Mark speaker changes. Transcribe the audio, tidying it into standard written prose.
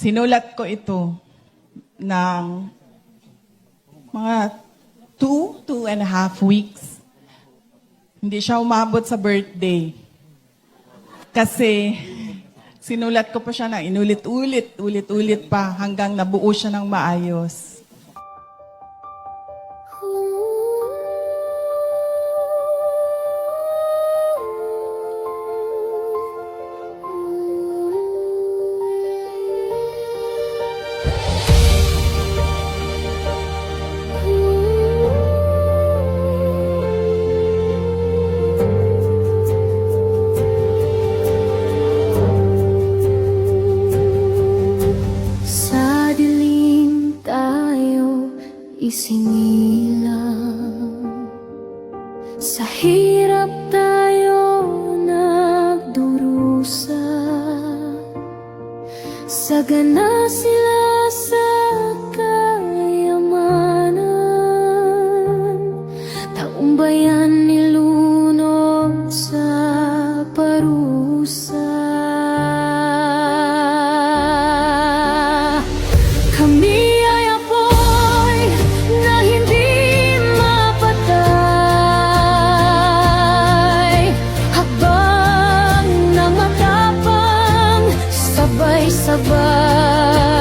Speaker 1: Sinulat ko ito ng mga 2.5 weeks. Hindi siya umabot sa birthday. Kasi sinulat ko pa siya na ulit-ulit pa hanggang nabuo siya ng maayos.
Speaker 2: Isingilang sa hirap tayo nagdurusa, sagana sila sa kayamanan, taong bayan nilunod sa parusa. Kami sabay